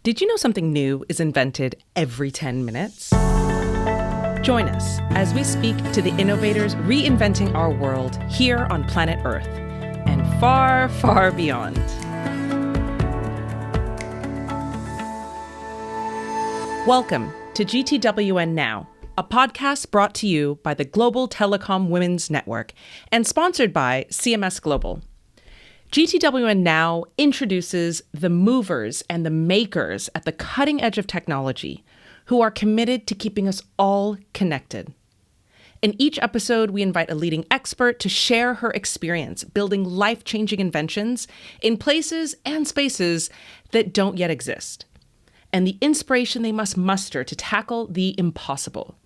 Did you know something new is invented every 10 minutes? Join us as we speak to the innovators reinventing our world here on planet Earth and far, far beyond. Welcome to GTWN Now, a podcast brought to you by the Global Telecom Women's Network and sponsored by CMS Global. GTWN Now introduces the movers and the makers at the cutting edge of technology who are committed to keeping us all connected. In each episode, we invite a leading expert to share her experience building life-changing inventions in places and spaces that don't yet exist, and the inspiration they must muster to tackle the impossible.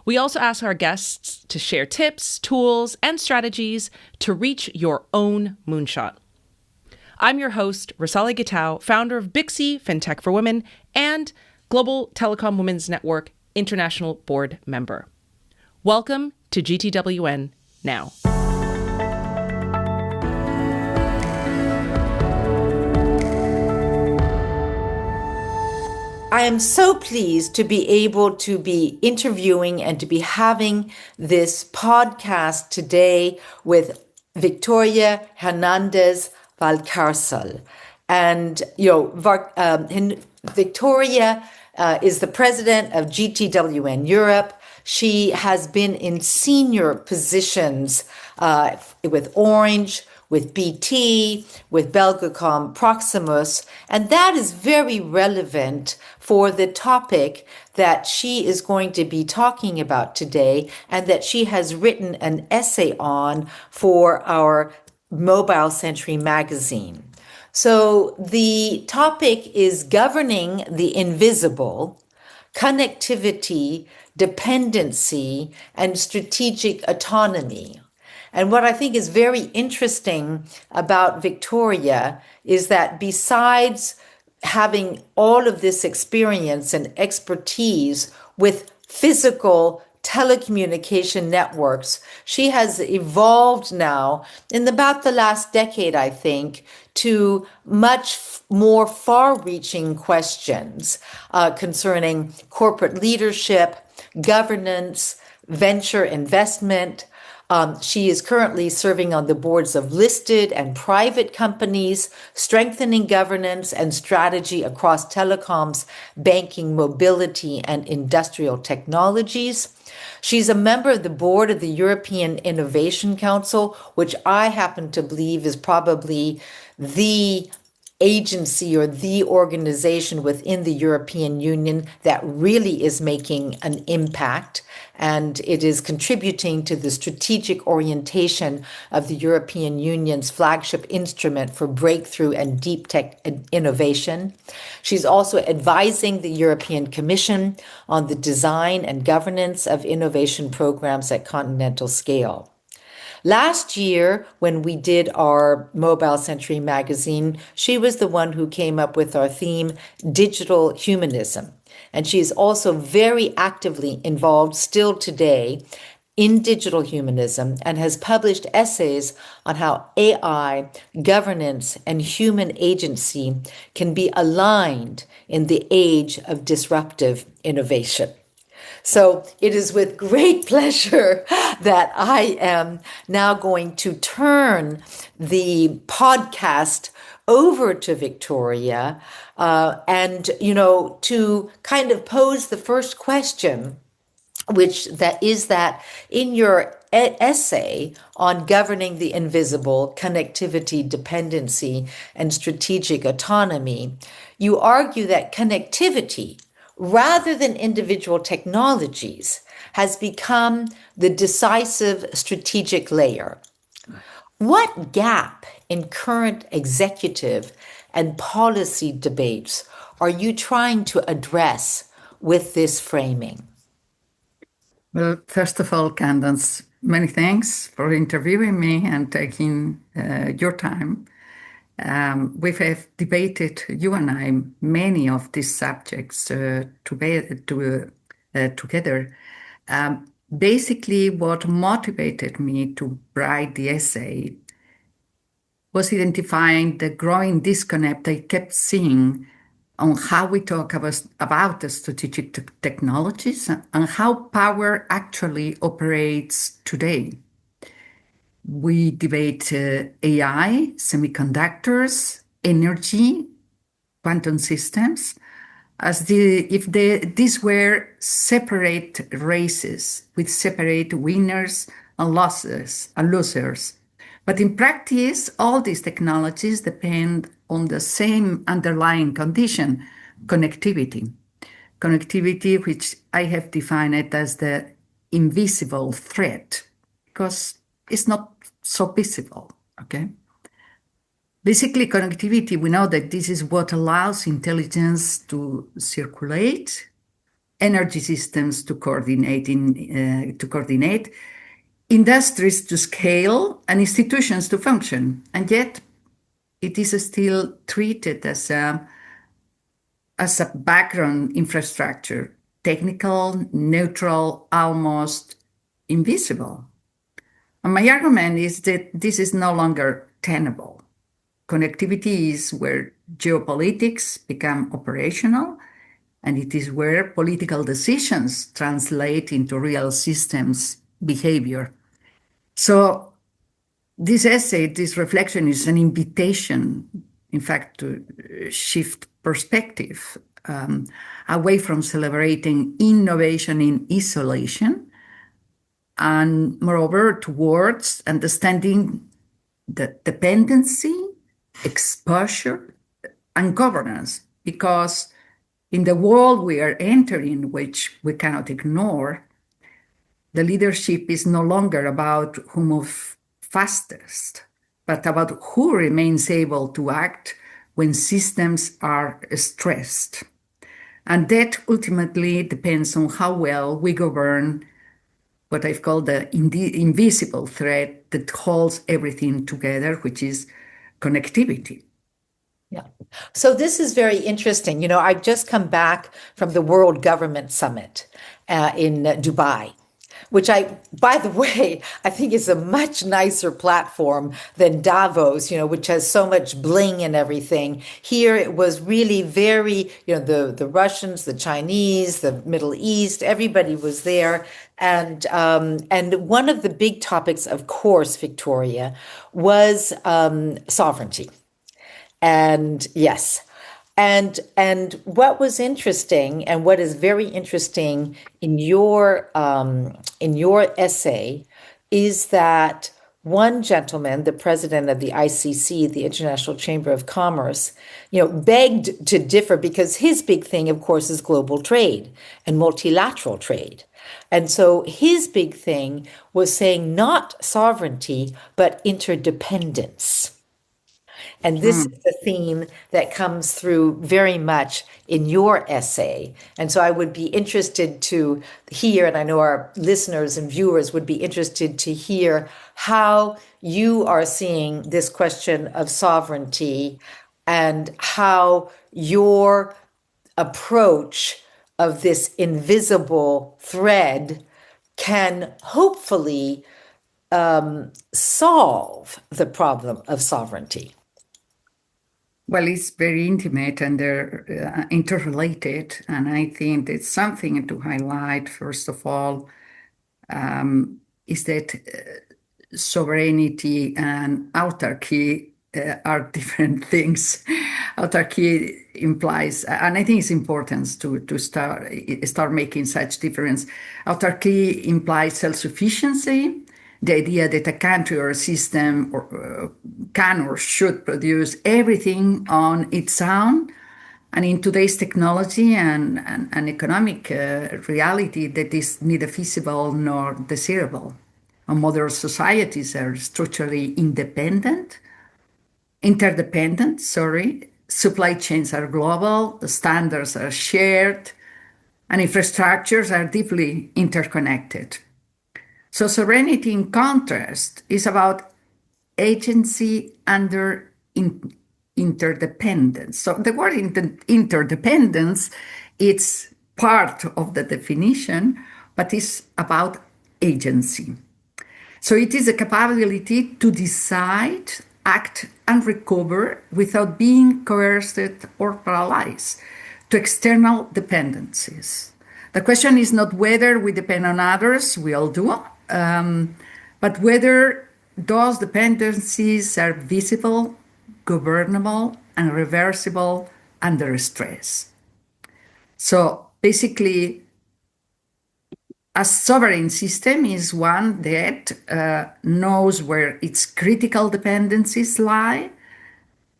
We also ask our guests to share tips, tools, and strategies to reach your own moonshot. I'm your host, Rosali Gitau, founder of Bixi FinTech for Women and Global Telecom Women's Network International Board member. Welcome to GTWN Now. I am so pleased to be able to be interviewing and to be having this podcast today with Victoria Hernandez Carcarel. And, Victoria is the president of GTWN Europe. She has been in senior positions with Orange, with BT, with Belgacom Proximus, and that is very relevant for the topic that she is going to be talking about today and that she has written an essay on for our Mobile Century magazine. So the topic is governing the invisible, connectivity, dependency, and strategic autonomy. And what I think is very interesting about Victoria is that besides having all of this experience and expertise with physical telecommunication networks, she has evolved now in about the last decade, I think, to much more far-reaching questions concerning corporate leadership, governance, venture investment. She is currently serving on the boards of listed and private companies, strengthening governance and strategy across telecoms, banking, mobility, and industrial technologies. She's a member of the board of the European Innovation Council, which I happen to believe is probably the agency or the organization within the European Union that really is making an impact, and it is contributing to the strategic orientation of the European Union's flagship instrument for breakthrough and deep tech innovation. She's also advising the European Commission on the design and governance of innovation programs at continental scale. Last year, when we did our Mobile Century magazine, she was the one who came up with our theme, Digital Humanism. And she is also very actively involved still today in digital humanism and has published essays on how AI, governance, and human agency can be aligned in the age of disruptive innovation. So it is with great pleasure that I am now going to turn the podcast over to Victoria and to kind of pose the first question, which that is that in your essay on governing the invisible, connectivity, dependency, and strategic autonomy, you argue that connectivity, rather than individual technologies, has become the decisive strategic layer. What gap in current executive and policy debates are you trying to address with this framing? Well, first of all, Candace, many thanks for interviewing me and taking your time. We have debated, you and I, many of these subjects together. Basically, what motivated me to write the essay was identifying the growing disconnect I kept seeing on how we talk about the strategic technologies and how power actually operates today. We debate AI, semiconductors, energy, quantum systems, as if these were separate races with separate winners and losers. But in practice, all these technologies depend on the same underlying condition, connectivity. Connectivity, which I have defined it as the invisible threat, because it's not so visible, okay? Basically, connectivity, we know that this is what allows intelligence to circulate, energy systems to coordinate, industries to scale, and institutions to function. And yet, it is still treated as a background infrastructure, technical, neutral, almost invisible. And my argument is that this is no longer tenable. Connectivity is where geopolitics become operational, and it is where political decisions translate into real systems behavior. So this essay, this reflection is an invitation, in fact, to shift perspective away from celebrating innovation in isolation and moreover towards understanding the dependency, exposure, and governance, because in the world we are entering, which we cannot ignore, the leadership is no longer about who moves fastest, but about who remains able to act when systems are stressed. And that ultimately depends on how well we govern what I've called the invisible thread that holds everything together, which is connectivity. Yeah. So this is very interesting. You know, I've just come back from the World Government Summit in Dubai, which by the way, I think is a much nicer platform than Davos, you know, which has so much bling and everything. Here it was really very, you know, the Russians, the Chinese, the Middle East, everybody was there. And one of the big topics, of course, Victoria, was sovereignty. And yes. And what was interesting, and what is very interesting in your essay, is that one gentleman, the president of the ICC, the International Chamber of Commerce, you know, begged to differ because his big thing, of course, is global trade and multilateral trade. And so his big thing was saying not sovereignty, but interdependence. And this is the theme that comes through very much in your essay. And so I would be interested to hear, and I know our listeners and viewers would be interested to hear how you are seeing this question of sovereignty and how your approach of this invisible thread can hopefully solve the problem of sovereignty. Well, it's very intimate and they're interrelated. And I think it's something to highlight, first of all, is that sovereignty and autarky are different things. Autarky implies, and I think it's important to start making such difference. Autarky implies self-sufficiency, the idea that a country or a system can or should produce everything on its own. And in today's technology and economic reality, that is neither feasible nor desirable. And modern societies are structurally interdependent, supply chains are global, the standards are shared, and infrastructures are deeply interconnected. So sovereignty, in contrast, is about agency under interdependence. So the word interdependence, it's part of the definition, but it's about agency. So it is a capability to decide act, and recover without being coerced or paralyzed to external dependencies. The question is not whether we depend on others, we all do, but whether those dependencies are visible, governable, and reversible under stress. So basically, a sovereign system is one that knows where its critical dependencies lie,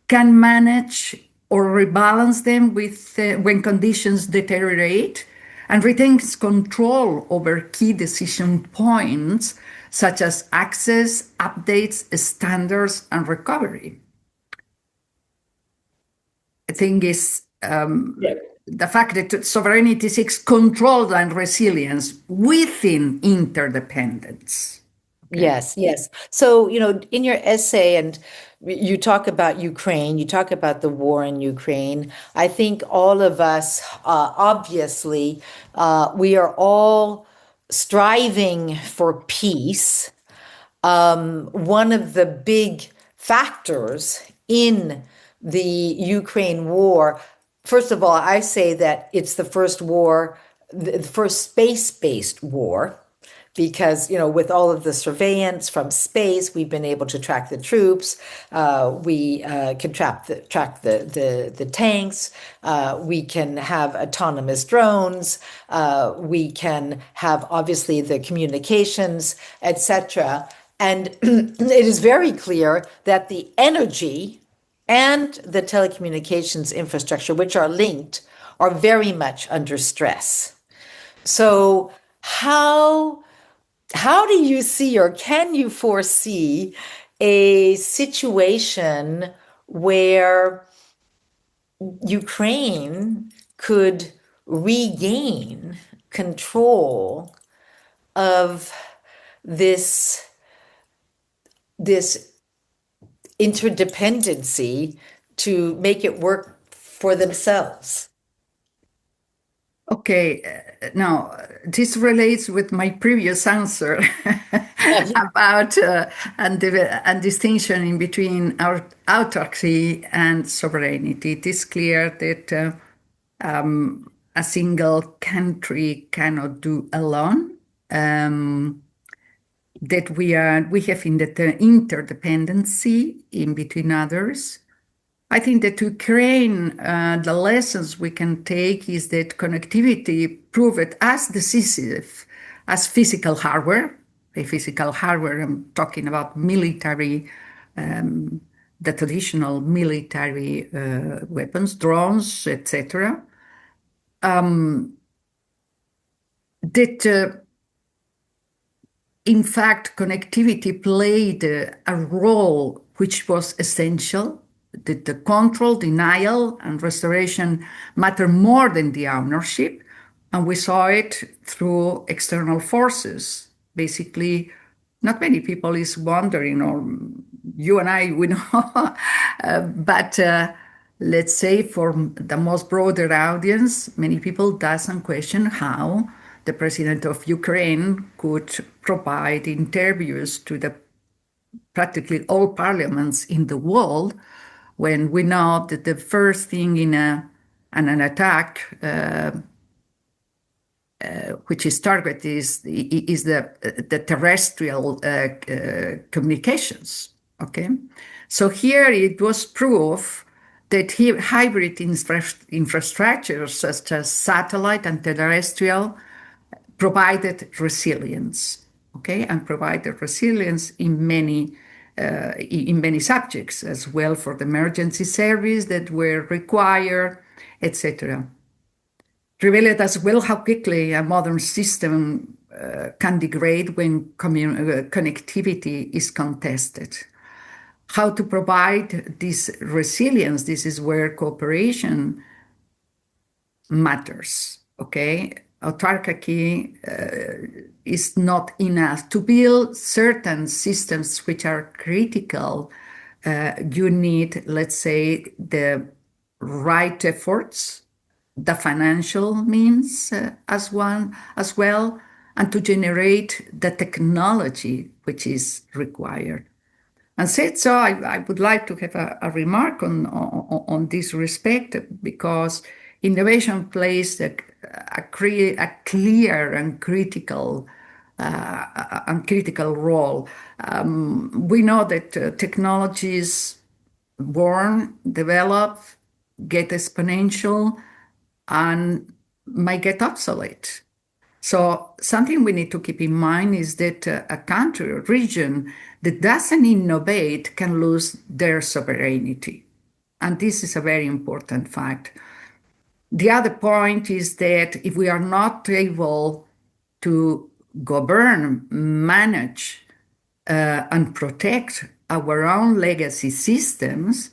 can manage or rebalance them with when conditions deteriorate, and retains control over key decision points such as access, updates, standards, and recovery. The thing is, the fact that sovereignty seeks control and resilience within interdependence. Okay. Yes, yes. So, in your essay, and you talk about Ukraine, you talk about the war in Ukraine. I think all of us, obviously, we are all striving for peace. One of the big factors in the Ukraine war, first of all, I say that it's the first war, the first space-based war, because with all of the surveillance from space, we've been able to track the troops. We can track the tanks. We can have autonomous drones. We can have obviously the communications, etc. And it is very clear that the energy and the telecommunications infrastructure, which are linked, are very much under stress. So how do you see, or can you foresee, a situation where Ukraine could regain control of this interdependency to make it work for themselves? Okay, now this relates with my previous answer about and distinction in between our autarky and sovereignty. It is clear that a single country cannot do alone. That we have in the interdependency in between others. I think that Ukraine, the lessons we can take is that connectivity proved as decisive as physical hardware. By physical hardware, I'm talking about military, the traditional military weapons, drones, etc. That in fact, connectivity played a role which was essential. That the control, denial, and restoration matter more than the ownership. And we saw it through external forces. Basically, not many people is wondering, or you and I, we know, but let's say for the most broader audience, many people doesn't question how the president of Ukraine could provide interviews to the practically all parliaments in the world, when we know that the first thing in an attack, which is targeted, is the terrestrial communications. Okay, so here it was proof that hybrid infrastructures such as satellite and terrestrial provided resilience. Okay, and provided resilience in many subjects as well, for the emergency service that were required, etc. Revealed as well how quickly a modern system can degrade when connectivity is contested. How to provide this resilience, this is where cooperation matters, okay? Autarky is not enough. To build certain systems which are critical, you need, let's say, the right efforts, the financial means as well, and to generate the technology which is required. And said so, I would like to have a remark on this respect, because innovation plays a clear and critical role. We know that technologies born, develop, get exponential, and might get obsolete. So something we need to keep in mind is that a country or region that doesn't innovate can lose their sovereignty. And this is a very important fact. The other point is that if we are not able to govern, manage, and protect our own legacy systems,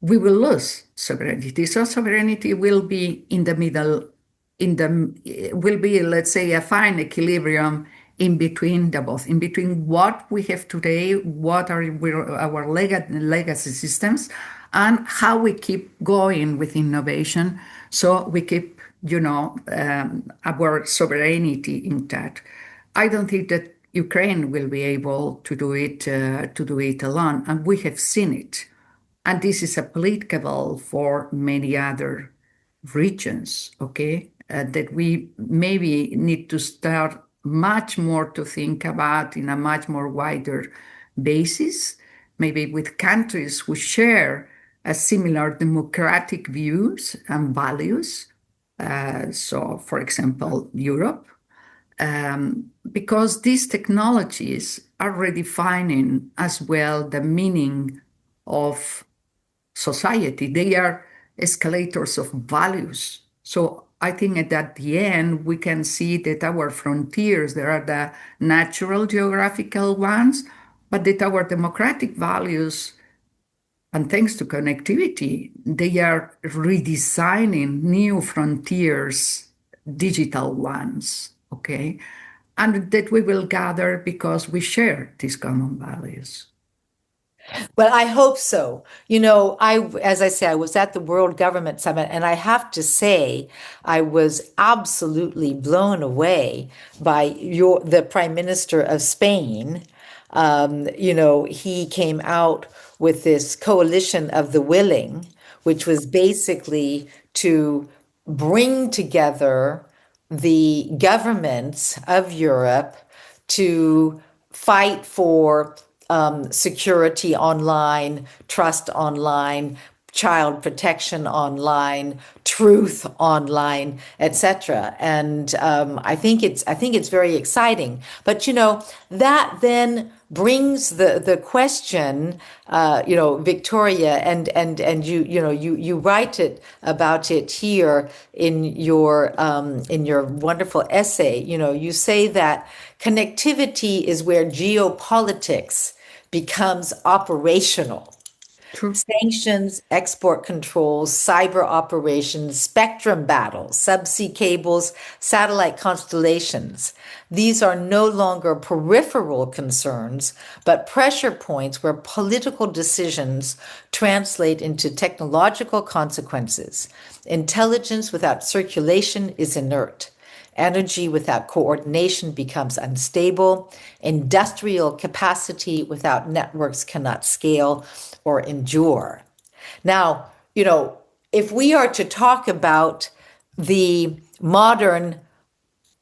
we will lose sovereignty. So sovereignty will be in the middle, will be, let's say, a fine equilibrium in between the both, in between what we have today, what are our legacy systems, and how we keep going with innovation, so we keep, our sovereignty intact. I don't think that Ukraine will be able to do it alone, and we have seen it. And this is applicable for many other regions, okay? That we maybe need to start much more to think about in a much more wider basis, maybe with countries who share a similar democratic views and values. So, for example, Europe, because these technologies are redefining as well the meaning of society. They are escalators of values. So I think that at the end, we can see that our frontiers, there are the natural geographical ones, but that our democratic values, and thanks to connectivity, they are redesigning new frontiers, digital ones, okay? And that we will gather because we share these common values. Well, I hope so. As I say, I was at the World Government Summit, and I have to say, I was absolutely blown away by the Prime Minister of Spain. He came out with this coalition of the willing, which was basically to bring together the governments of Europe to fight for security online, trust online, child protection online, truth online, etc. And I think it's very exciting. But that then brings the question, Victoria, and you write about it here in your wonderful essay. You say that connectivity is where geopolitics becomes operational. True. Sanctions, export controls, cyber operations, spectrum battles, subsea cables, satellite constellations. These are no longer peripheral concerns, but pressure points where political decisions translate into technological consequences. Intelligence without circulation is inert. Energy without coordination becomes unstable. Industrial capacity without networks cannot scale or endure. Now, if we are to talk about the modern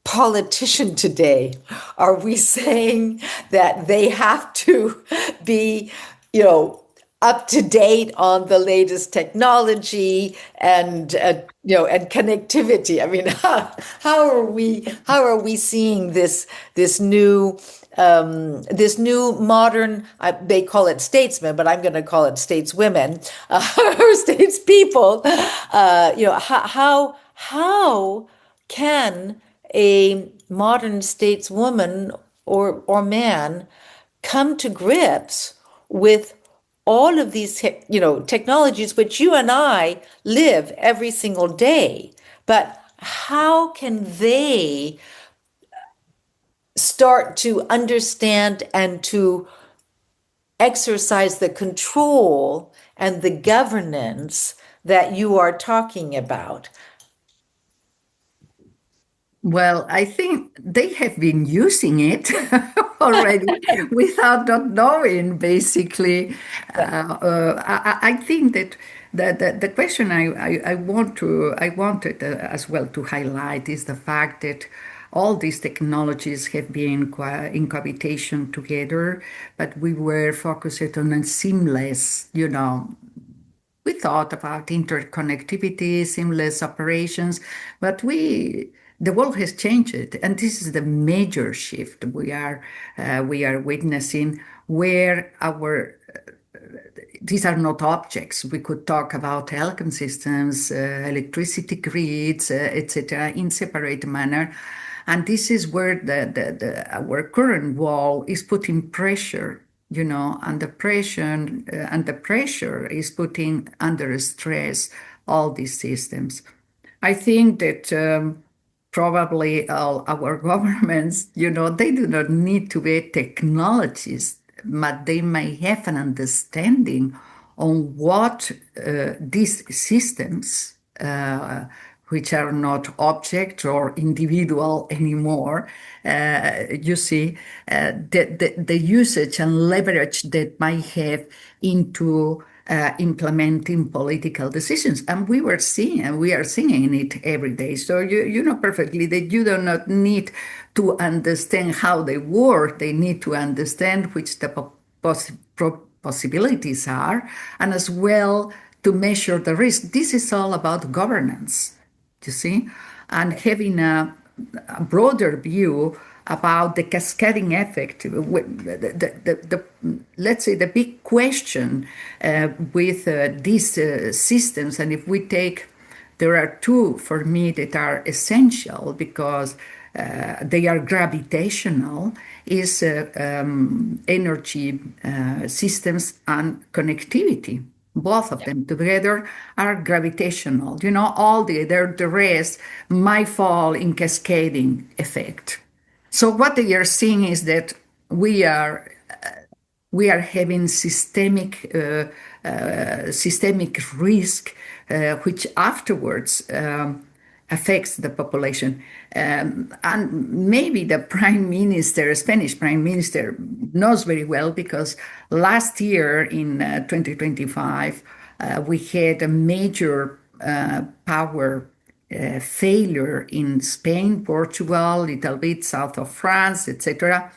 politician today, are we saying that they have to be, up to date on the latest technology and and connectivity? I mean, how are we seeing this new modern, they call it statesmen, but I'm going to call it stateswomen, or statespeople? How can a modern stateswoman or man come to grips with all of these technologies which you and I live every single day? But how can they start to understand and to exercise the control and the governance that you are talking about? Well, I think they have been using it already without not knowing, basically. I think that the question I wanted as well to highlight is the fact that all these technologies have been in cohabitation together, but we were focused on a seamless, we thought about interconnectivity, seamless operations, but the world has changed, and this is the major shift we are witnessing, where our these are not objects. We could talk about telecom systems, electricity grids, etc., in separate manner. And this is where our current wall is putting pressure, and the pressure is putting under stress all these systems. I think that probably all our governments, they do not need to be technologists, but they may have an understanding on what these systems, which are not object or individual anymore, you see, the usage and leverage that might have into implementing political decisions. And we are seeing it every day. So you know perfectly that you do not need to understand how they work. They need to understand which the possibilities are, and as well to measure the risk. This is all about governance, you see, and having a broader view about the cascading effect. Let's say the big question with these systems, and if we take, there are two for me that are essential because they are gravitational, is energy systems and connectivity. Both of them together are gravitational. All the rest might fall in cascading effect. So what they are seeing is that we are having systemic risk, which afterwards affects the population. And maybe the Spanish prime minister, knows very well, because last year in 2025, we had a major power failure in Spain, Portugal, little bit south of France, etc.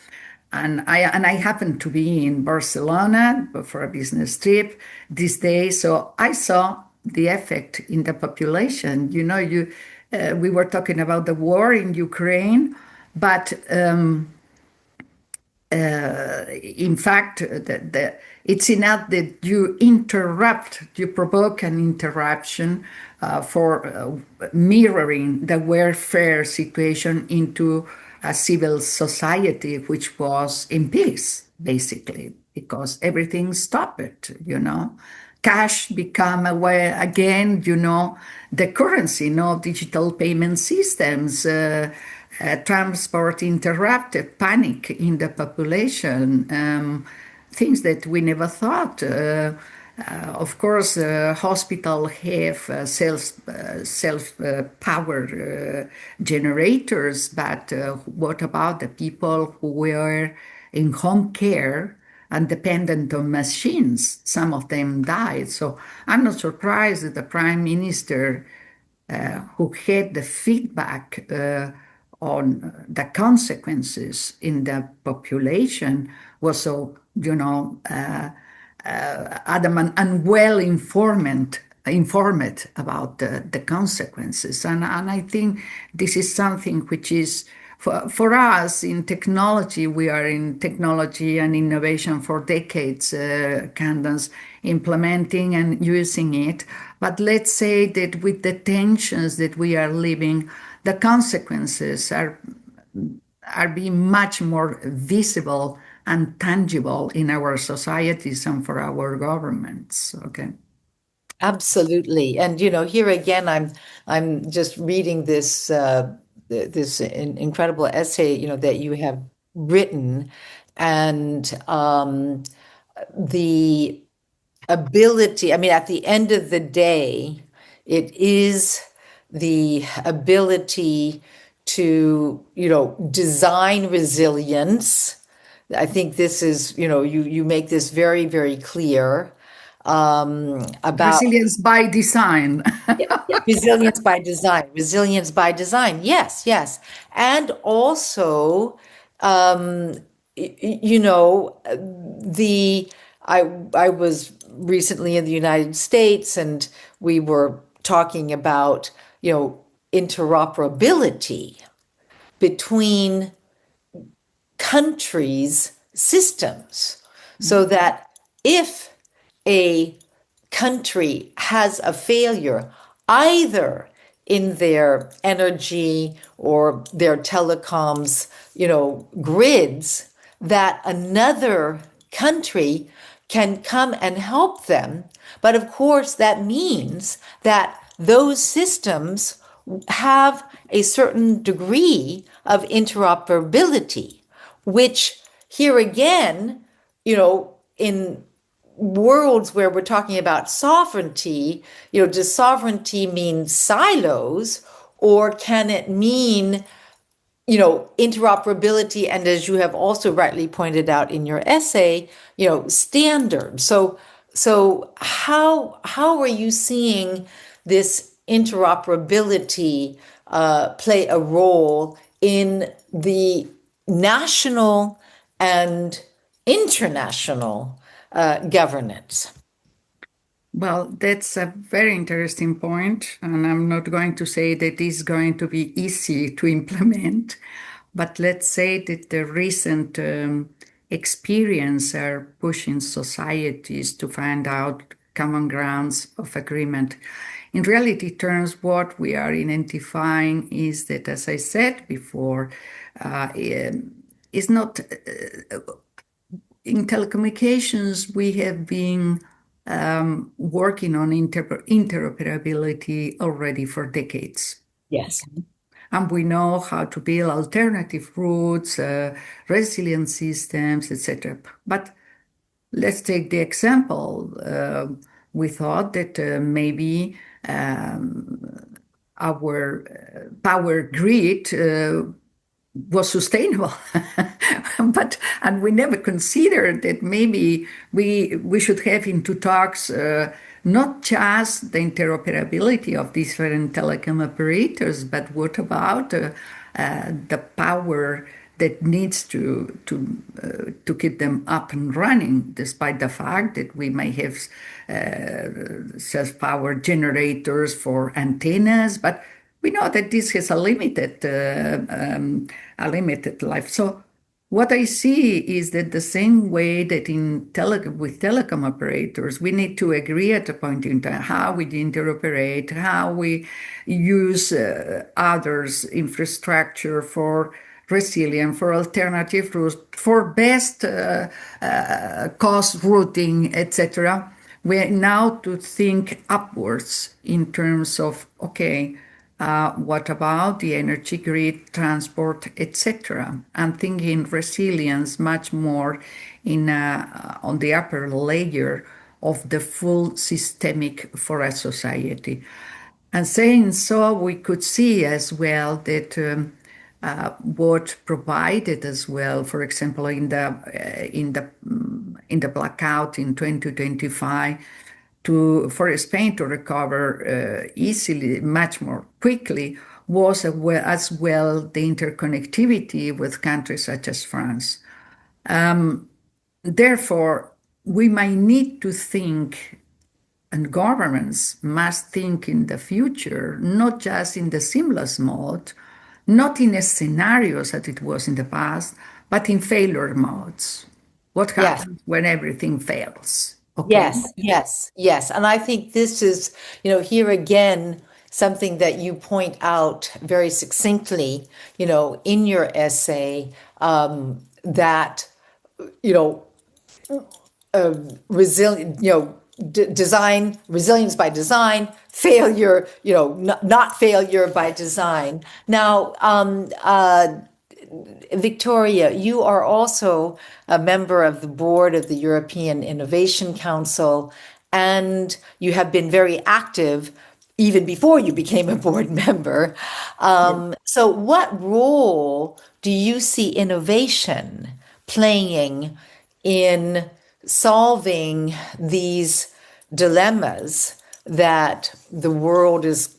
And I happened to be in Barcelona for a business trip this day, so I saw the effect in the population. We were talking about the war in Ukraine, but in fact, it's enough that you provoke an interruption for mirroring the warfare situation into a civil society, which was in peace, basically, because everything stopped. Cash become a way again, the currency, digital payment systems, transport interrupted, panic in the population, things that we never thought. Of course, hospitals have self-powered generators, but what about the people who were in home care and dependent on machines? Some of them died. So I'm not surprised that the Prime Minister, who had the feedback on the consequences in the population, was so, adamant and well informed about the consequences. And I think this is something which is, for us in technology, we are in technology and innovation for decades, Candace, implementing and using it. But let's say that with the tensions that we are living, the consequences are being much more visible and tangible in our societies and for our governments. Okay. Absolutely. And here again, I'm just reading this incredible essay, that you have written, and the ability, at the end of the day, it is the ability to, design resilience. I think this is, you make this very, very clear about Resilience by design. resilience by design. Resilience by design. Yes, yes. And also, the I was recently in the United States, and we were talking about, interoperability between countries' systems, so that if a country has a failure either in their energy or their telecoms, grids, that another country can come and help them. But of course, that means that those systems have a certain degree of interoperability, which here again, in worlds where we're talking about sovereignty, does sovereignty mean silos, or can it mean, interoperability, and as you have also rightly pointed out in your essay, standards? So how are you seeing this interoperability play a role in the national and international governance? Well, that's a very interesting point, and I'm not going to say that it's going to be easy to implement, but let's say that the recent experience are pushing societies to find out common grounds of agreement. In reality terms, what we are identifying is that, as I said before, is not in telecommunications. We have been working on interoperability already for decades. Yes. And we know how to build alternative routes, resilient systems, etc. But let's take the example. We thought that maybe our power grid was sustainable, and we never considered that maybe we should have into talks not just the interoperability of different telecom operators, but what about the power that needs to keep them up and running, despite the fact that we may have self-power generators for antennas, but we know that this has a limited life. So what I see is that the same way that with telecom operators, we need to agree at a point in time how we interoperate, how we use others' infrastructure for resilient, for alternative routes, for best cost routing, etc. We now to think upwards in terms of, okay, what about the energy grid, transport, etc.? And thinking resilience much more on the upper layer of the full systemic for a society. And saying so, we could see as well that what provided as well, for example, in the blackout in 2025, for Spain to recover easily, much more quickly, was as well the interconnectivity with countries such as France. Therefore, we might need to think, and governments must think in the future, not just in the seamless mode, not in a scenarios as it was in the past, but in failure modes. What happens when everything fails? Okay. Yes, yes, yes. And I think this is, here again, something that you point out very succinctly, in your essay, that, resilient, design, resilience by design, failure, not failure by design. Now, Victoria, you are also a member of the board of the European Innovation Council, and you have been very active, even before you became a board member. So, what role do you see innovation playing in solving these dilemmas that the world is,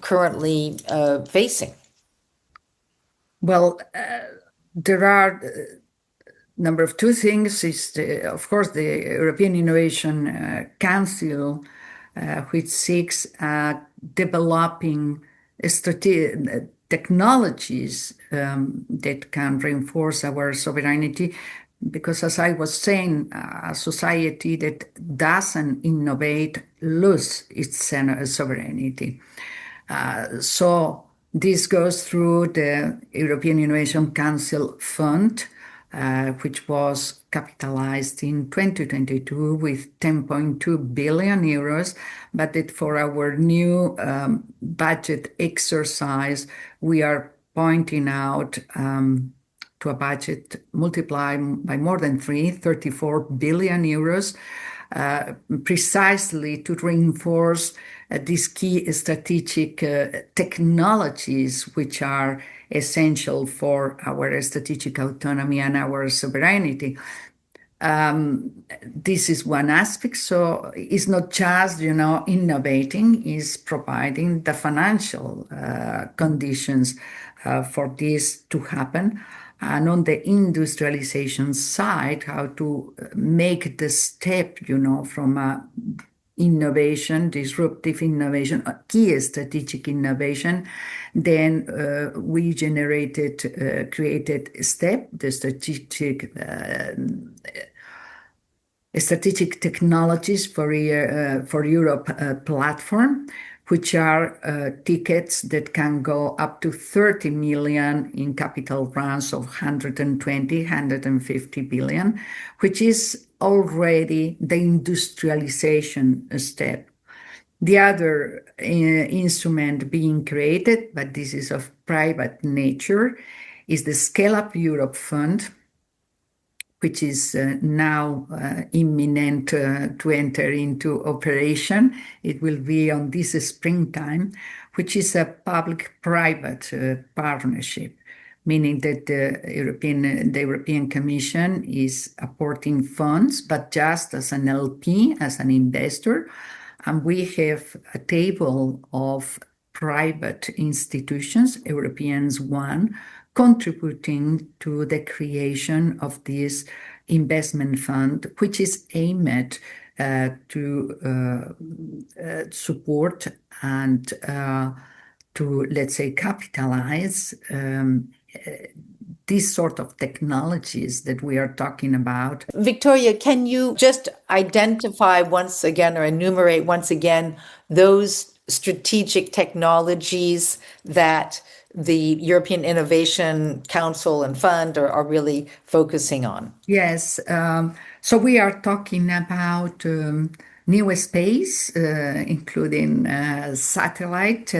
currently facing? Well, there are number of two things. Is of course the European Innovation Council, which seeks developing technologies that can reinforce our sovereignty. Because, as I was saying, a society that doesn't innovate loses its sovereignty. So this goes through the European Innovation Council Fund, which was capitalized in 2022 with 10.2 billion euros, but that for our new budget exercise, we are pointing out to a budget multiplied by more than 34 billion euros, precisely to reinforce these key strategic technologies which are essential for our strategic autonomy and our sovereignty. This is one aspect. So it's not just, innovating, is providing the financial conditions for this to happen. And on the industrialization side, how to make the step, from innovation, disruptive innovation, key strategic innovation. Then we created STEP, the strategic technologies for Europe platform, which are tickets that can go up to 30 million in capital rounds of 120, 150 billion, which is already the industrialization step. The other instrument being created, but this is of private nature, is the Scale Up Europe Fund, which is now imminent to enter into operation. It will be on this springtime, which is a public-private partnership, meaning that the European Commission is apporting funds, but just as an LP, as an investor. And we have a table of private institutions, Europeans one, contributing to the creation of this investment fund, which is aimed to support and to, let's say, capitalize these sort of technologies that we are talking about. Victoria, can you just identify once again or enumerate once again those strategic technologies that the European Innovation Council and Fund are really focusing on? Yes. So we are talking about new space, including satellite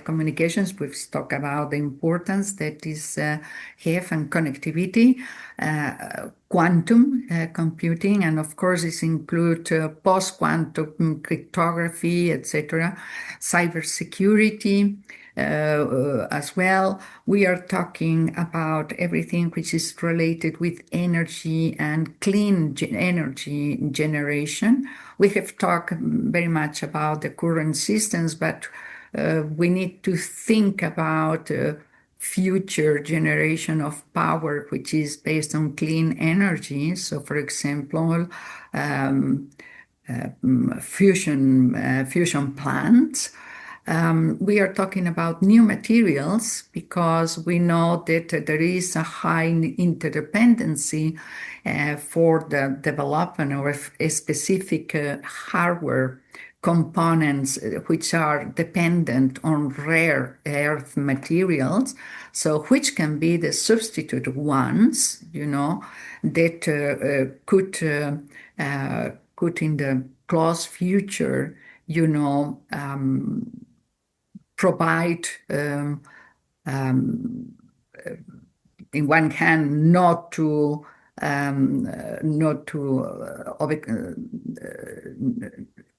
communications. We've talked about the importance that is have and connectivity, quantum computing, and of course it includes post-quantum cryptography, etc., cybersecurity. As well, we are talking about everything which is related with energy and clean energy generation. We have talked very much about the current systems, but we need to think about future generation of power, which is based on clean energy. So, for example, fusion plants. We are talking about new materials because we know that there is a high interdependency for the development of a specific hardware components which are dependent on rare earth materials, so which can be the substitute ones, that could in the close future, provide, in one hand, not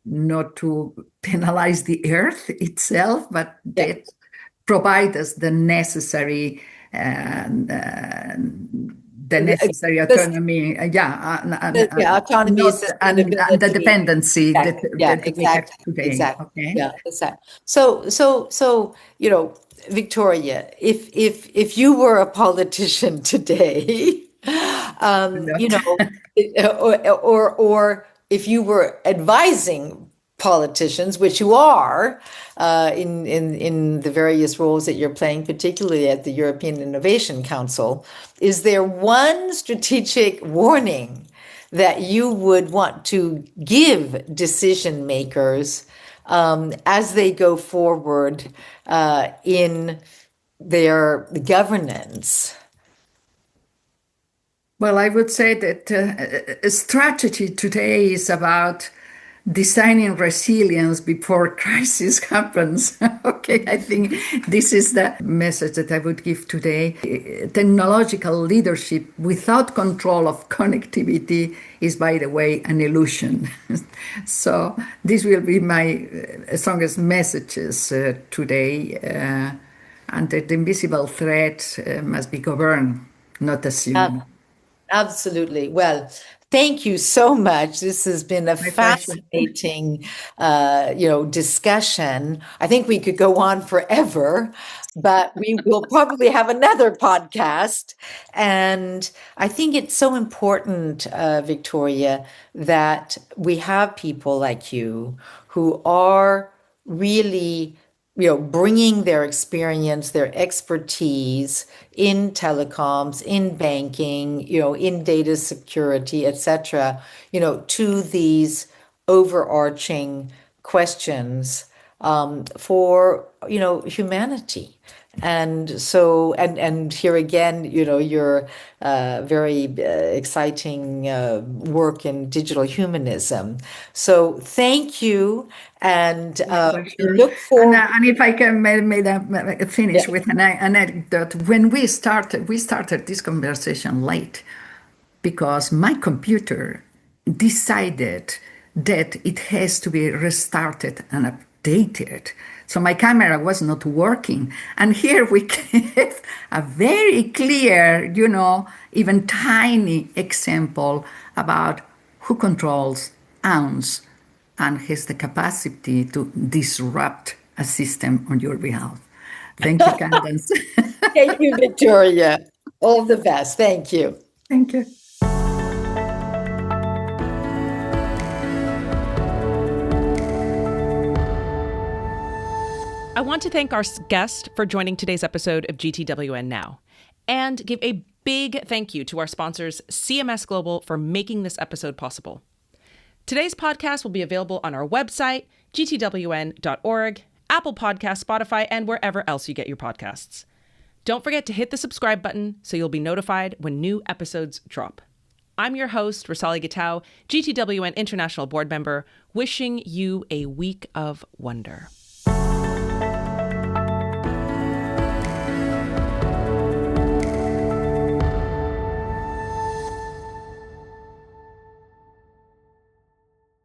not to penalize the earth itself, but Yeah. that provide us the necessary autonomy, Autonomy, not and the sustainability. dependency Exactly. Yeah, that we have exactly. today. Exactly. Okay. Yeah, exactly. So, Victoria, if you were a politician today, Not. or if you were advising politicians, which you are, in the various roles that you're playing, particularly at the European Innovation Council, is there one strategic warning that you would want to give decision makers as they go forward in their governance? Well, I would say that strategy today is about designing resilience before crisis happens. Okay, I think this is the message that I would give today. Technological leadership without control of connectivity is, by the way, an illusion. So this will be my strongest messages today. And that the invisible threat must be governed, not assumed. Absolutely. Well, thank you so much. This has been a My pleasure. fascinating, discussion. I think we could go on forever, but we will probably have another podcast. And I think it's so important, Victoria, that we have people like you who are really bringing their experience, their expertise in telecoms, in banking, in data security, etc., to these overarching questions for humanity. And so, and here again, your very exciting work in digital humanism. So thank you, and My we pleasure. look forward. And if I can Yeah. finish with an anecdote, when we started this conversation late because my computer decided that it has to be restarted and updated. So my camera was not working. And here we have a very clear, even tiny example about who controls, owns, and has the capacity to disrupt a system on your behalf. Thank you, Candace. Thank you, Victoria. All the best. Thank you. Thank you. I want to thank our guest for joining today's episode of GTWN Now, and give a big thank you to our sponsors, CMS Global, for making this episode possible. Today's podcast will be available on our website, gtwn.org, Apple Podcasts, Spotify, and wherever else you get your podcasts. Don't forget to hit the subscribe button so you'll be notified when new episodes drop. I'm your host, Rosali Gitau, GTWN International Board Member, wishing you a week of wonder.